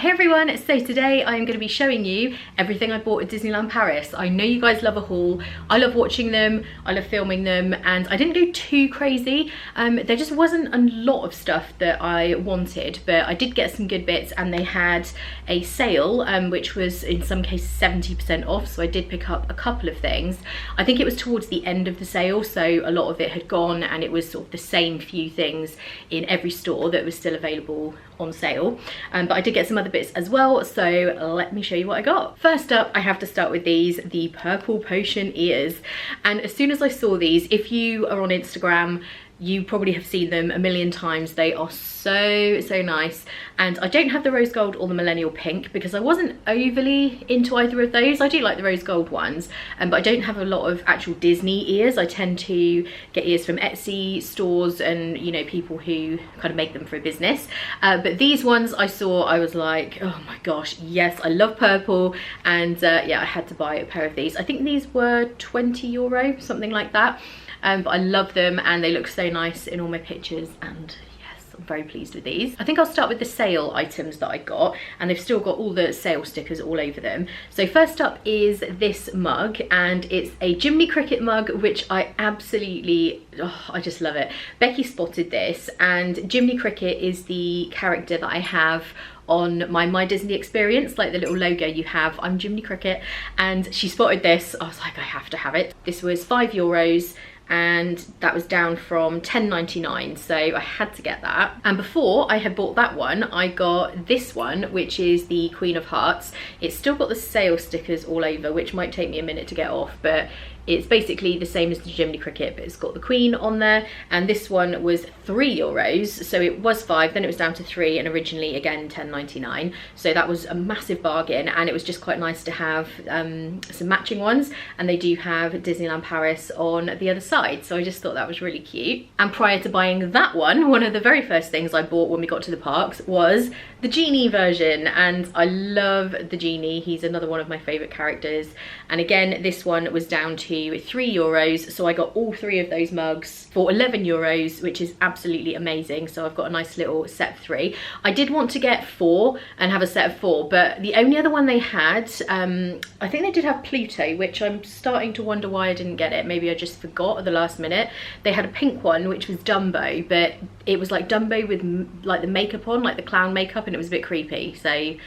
Hey everyone, so today I am going to be showing you everything I bought at Disneyland Paris. I know you guys love a haul. I love watching them, I love filming them, and I didn't go too crazy. There just wasn't a lot of stuff that I wanted, but I did get some good bits, and they had a sale which was in some cases 70% off, so I did pick up a couple of things. I think it was towards the end of the sale, so a lot of it had gone, and it was sort of the same few things in every store that was still available on sale. But I did get some other bits as well, so let me show you what I got. First up, I have to start with these, the purple potion ears. And as soon as I saw these, if you are on Instagram, you probably have seen them a million times. They are so nice, and I don't have the rose gold or the millennial pink because I wasn't overly into either of those. I do like the rose gold ones, but I don't have a lot of actual Disney ears. I tend to get ears from Etsy stores and, you know, people who kind of make them for a business, but these ones I saw, I was like, oh my gosh, yes, I love purple, and yeah, I had to buy a pair of these. I think these were €20, something like that. But I love them, and they look so nice in all my pictures, and yes, I'm very pleased with these. I think I'll start with the sale items that I got, and they've still got all the sale stickers all over them. So first up is this mug, and it's a Jiminy Cricket mug, which I absolutely, I just love it. Becky spotted this, and Jiminy Cricket is the character that I have on my Disney experience, like the little logo you have. I'm Jiminy Cricket, and she spotted this. I was like, I have to have it. This was €5, and that was down from $10.99, so I had to get that. And before I had bought that one, I got this one, which is the Queen of Hearts. It's still got the sale stickers all over, which might take me a minute to get off, but it's basically the same as the Jiminy Cricket, but it's got the Queen on there. And this one was €3, so it was 5, then it was down to 3, and originally again $10.99. So that was a massive bargain, and it was just quite nice to have some matching ones. And they do have Disneyland Paris on the other side, so I just thought that was really cute. And prior to buying that one of the very first things I bought when we got to the parks was the Genie version, and I love the Genie. He's another one of my favourite characters. And again, this one was down to €3, so I got all 3 of those mugs for €11, which is absolutely amazing. So I've got a nice little set of 3. I did want to get 4 and have a set of 4, but the only other one they had, I think they did have Pluto, which I'm starting to wonder why I didn't get it. Maybe I just forgot at the last minute. They had a pink one, which was Dumbo, but it was like Dumbo with like the makeup on, like the clown makeup, and it was a bit creepy, so I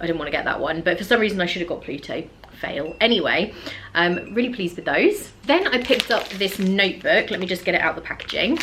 didn't want to get that one. But for some reason I should have got Pluto. Fail. Anyway, really pleased with those. Then I picked up this notebook. Let me just get it out the packaging.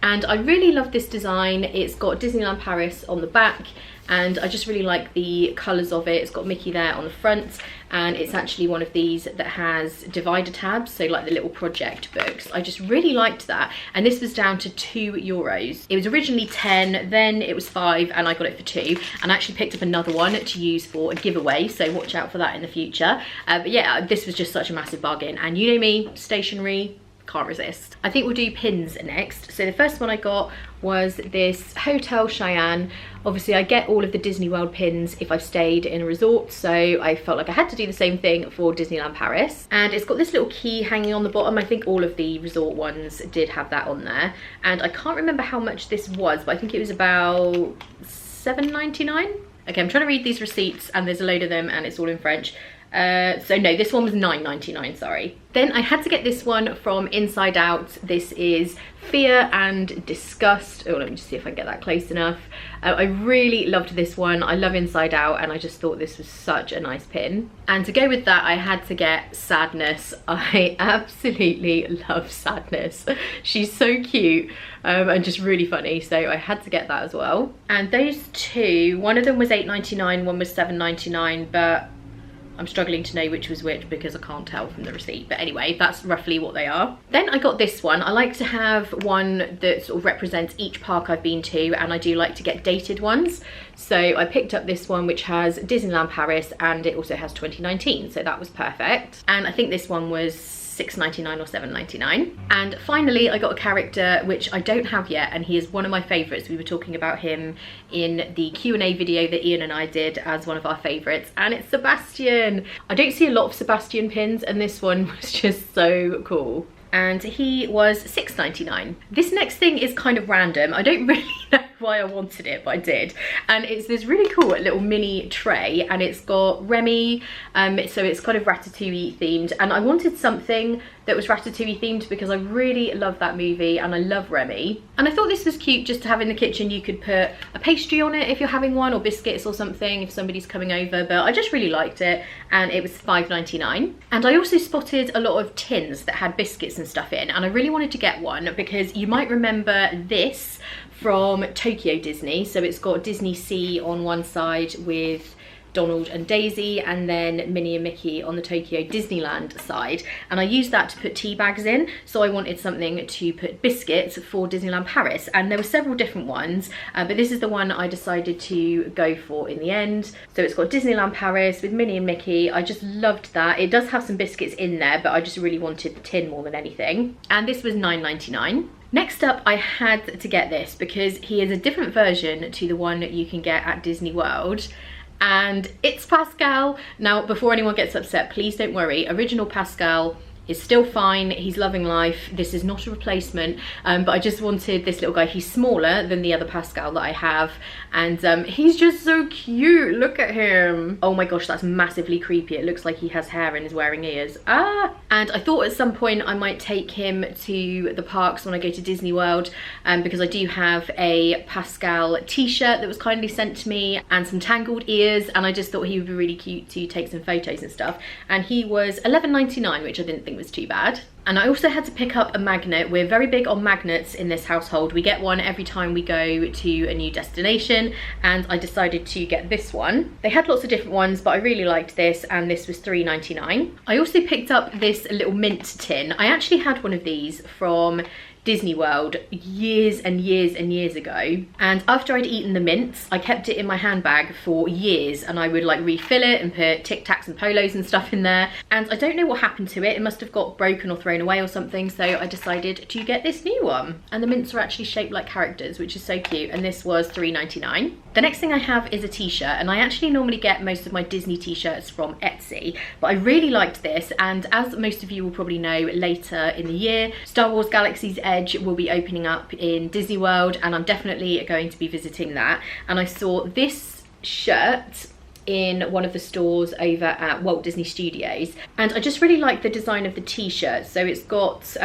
And I really love this design. It's got Disneyland Paris on the back, and I just really like the colours of it. It's got Mickey there on the front, and it's actually one of these that has divider tabs, so like the little project books. I just really liked that, and this was down to €2. It was originally 10, then it was 5, and I got it for 2, and I actually picked up another one to use for a giveaway, so watch out for that in the future. But yeah, this was just such a massive bargain, and you know me, stationery, can't resist. I think we'll do pins next. So the first one I got was this Hotel Cheyenne. Obviously I get all of the Disney World pins if I've stayed in a resort, so I felt like I had to do the same thing for Disneyland Paris. And it's got this little key hanging on the bottom. I think all of the resort ones did have that on there, and I can't remember how much this was, but I think it was about $7.99. Okay, I'm trying to read these receipts, and there's a load of them, and it's all in French. So no, this one was $9.99, sorry. Then I had to get this one from Inside Out. This is Fear and Disgust. Oh, let me just see if I can get that close enough. I really loved this one. I love Inside Out, and I just thought this was such a nice pin. And to go with that, I had to get Sadness. I absolutely love Sadness. She's so cute and just really funny, so I had to get that as well. And those two, one of them was $8.99, one was $7.99, but I'm struggling to know which was which because I can't tell from the receipt. But anyway, that's roughly what they are. Then I got this one. I like to have one that sort of represents each park I've been to, and I do like to get dated ones. So I picked up this one, which has Disneyland Paris, and it also has 2019, so that was perfect. And I think this one was $6.99 or $7.99. And finally I got a character which I don't have yet, and he is one of my favourites. We were talking about him in the Q&A video that Ian and I did as one of our favourites, and it's Sebastian. I don't see a lot of Sebastian pins, and this one was just so cool. And he was $6.99. This next thing is kind of random. I don't really know why I wanted it, but I did. And it's this really cool little mini tray, and it's got Remy, so it's kind of Ratatouille themed, and I wanted something that was Ratatouille themed because I really love that movie and I love Remy. And I thought this was cute just to have in the kitchen. You could put a pastry on it if you're having one, or biscuits or something if somebody's coming over, but I just really liked it, and it was $5.99. And I also spotted a lot of tins that had biscuits and stuff in, and I really wanted to get one because you might remember this from Tokyo Disney. So it's got Disney Sea on one side with Donald and Daisy, and then Minnie and Mickey on the Tokyo Disneyland side, and I used that to put tea bags in. So I wanted something to put biscuits for Disneyland Paris, and there were several different ones, but this is the one I decided to go for in the end. So it's got Disneyland Paris with Minnie and Mickey. I just loved that. It does have some biscuits in there, but I just really wanted the tin more than anything, and this was $9.99. Next up, I had to get this because he is a different version to the one you can get at Disney World, and it's Pascal. Now, before anyone gets upset, please don't worry, original Pascal is still fine, he's loving life. This is not a replacement, but I just wanted this little guy. He's smaller than the other Pascal that I have, and he's just so cute. Look at him. Oh my gosh, that's massively creepy. It looks like he has hair and is wearing ears. Ah! And I thought at some point I might take him to the parks when I go to Disney World, because I do have a Pascal t-shirt that was kindly sent to me and some tangled ears, and I just thought he would be really cute to take some photos and stuff. And he was $11.99, which I didn't think was too bad. And I also had to pick up a magnet. We're very big on magnets in this household. We get one every time we go to a new destination, and I decided to get this one. They had lots of different ones, but I really liked this, and this was $3.99. I also picked up this little mint tin. I actually had one of these from Disney World years and years and years ago, and after I'd eaten the mints, I kept it in my handbag for years, and I would like refill it and put Tic Tacs and Polos and stuff in there, and I don't know what happened to it. It must have got broken or thrown away or something, so I decided to get this new one. And the mints are actually shaped like characters, which is so cute, and this was $3.99. The next thing I have is a t-shirt, and I actually normally get most of my Disney t-shirts from Etsy, but I really liked this, and as most of you will probably know, later in the year, Star Wars Galaxy's Edge will be opening up in Disney World, and I'm definitely going to be visiting that. And I saw this shirt in one of the stores over at Walt Disney Studios, and I just really like the design of the t-shirt. So it's got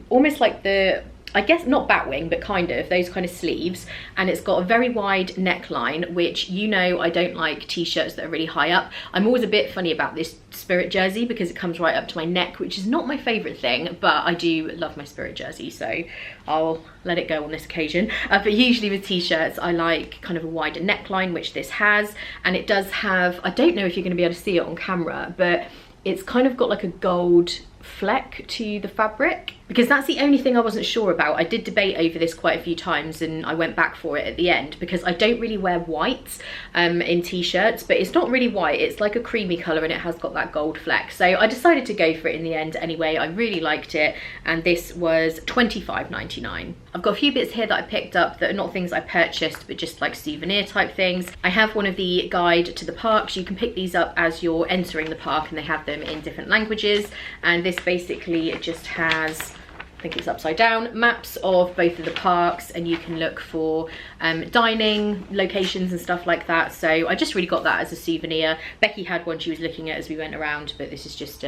almost like the, I guess not batwing, but kind of those kind of sleeves, and it's got a very wide neckline, which, you know, I don't like t-shirts that are really high up. I'm always a bit funny about this Spirit jersey because it comes right up to my neck, which is not my favorite thing, but I do love my Spirit jersey, so I'll let it go on this occasion. But usually with t-shirts I like kind of a wider neckline, which this has, and it does have, I don't know if you're going to be able to see it on camera, but it's kind of got like a gold fleck to the fabric, because that's the only thing I wasn't sure about. I did debate over this quite a few times, and I went back for it at the end because I don't really wear white in t-shirts, but it's not really white, it's like a creamy colour, and it has got that gold fleck. So I decided to go for it in the end anyway. I really liked it, and this was $25.99. I've got a few bits here that I picked up that are not things I purchased, but just like souvenir type things. I have one of the guide to the parks. You can pick these up as you're entering the park, and they have them in different languages, and this basically just has, I think it's upside down, maps of both of the parks, and you can look for dining locations and stuff like that. So I just really got that as a souvenir. Becky had one she was looking at as we went around, but this is just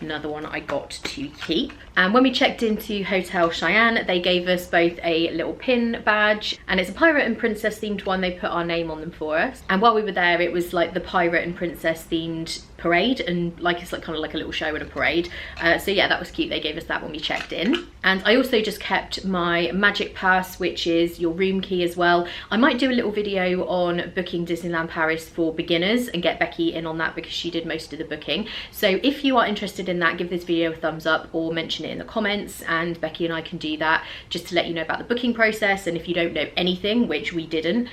another one I got to keep. And when we checked into Hotel Cheyenne, they gave us both a little pin badge, and it's a pirate and princess themed one. They put our name on them for us, and while we were there it was like the pirate and princess themed parade, and like it's like kind of like a little show and a parade. So yeah, that was cute. They gave us that when we checked in. And I also just kept my magic pass, which is your room key as well. I might do a little video on booking Disneyland Paris for beginners and get Becky in on that because she did most of the booking. So if you are interested in that, give this video a thumbs up or mention it in the comments, and Becky and I can do that just to let you know about the booking process. And if you don't know anything, which we didn't,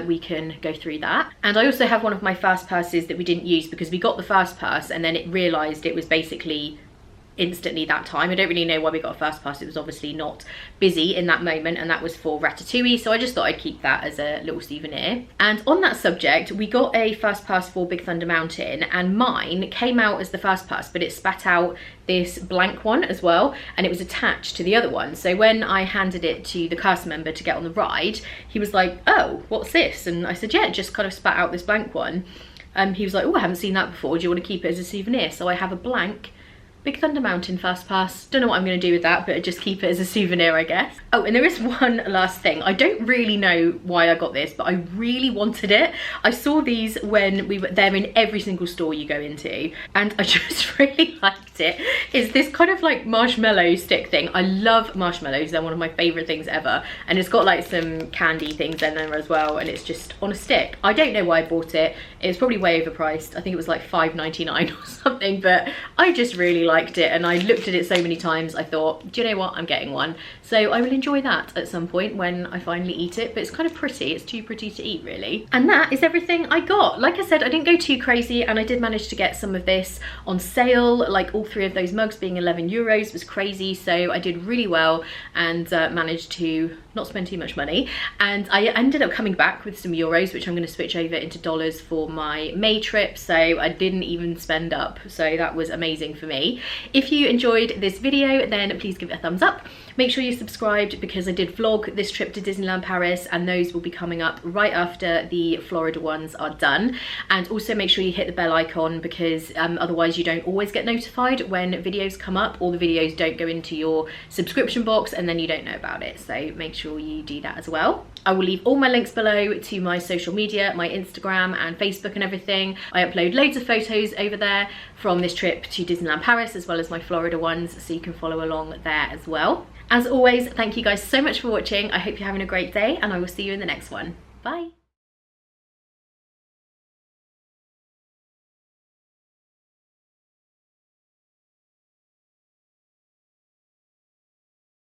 we can go through that. And I also have one of my fast passes that we didn't use because we got the fast pass and then it realized it was basically instantly that time. I don't really know why we got a fast pass. It was obviously not busy in that moment, and that was for Ratatouille, so I just thought I'd keep that as a little souvenir. And on that subject, we got a fast pass for Big Thunder Mountain, and mine came out as the fast pass, but it spat out this blank one as well, and it was attached to the other one. So when I handed it to the cast member to get on the ride, he was like, oh, what's this? And I said, yeah, it just kind of spat out this blank one. He was like, oh, I haven't seen that before, do you want to keep it as a souvenir? So I have a blank Big Thunder Mountain fast pass. Don't know what I'm going to do with that, but just keep it as a souvenir, I guess. Oh, and there is one last thing. I don't really know why I got this, but I really wanted it. I saw these when we were there in every single store you go into, and I just really liked it. It's this kind of like marshmallow stick thing. I love marshmallows. They're one of my favorite things ever. And it's got like some candy things in there as well, and it's just on a stick. I don't know why I bought it. It was probably way overpriced. I think it was like $5.99 or something, but I just really liked it, and I looked at it so many times I thought, do you know what, I'm getting one. So I will enjoy that at some point when I finally eat it, but it's kind of pretty. It's too pretty to eat, really. And that is everything I got. Like I said, I didn't go too crazy, and I did manage to get some of this on sale. Like all 3 of those mugs being €11 was crazy, so I did really well and managed to not spend too much money. And I ended up coming back with some euros, which I'm going to switch over into dollars for my May trip, so I didn't even spend up, so that was amazing for me. If you enjoyed this video, then please give it a thumbs up. Make sure you're subscribed, because I did vlog this trip to Disneyland Paris, and those will be coming up right after the Florida ones are done. And also make sure you hit the bell icon, because otherwise you don't always get notified when videos come up, or the videos don't go into your subscription box and then you don't know about it. So make sure you do that as well. I will leave all my links below to my social media, my Instagram and Facebook and everything. I upload loads of photos over there from this trip to Disneyland Paris, as well as my Florida ones, so you can follow along there as well. As always, thank you guys so much for watching. I hope you're having a great day, and I will see you in the next one. Bye.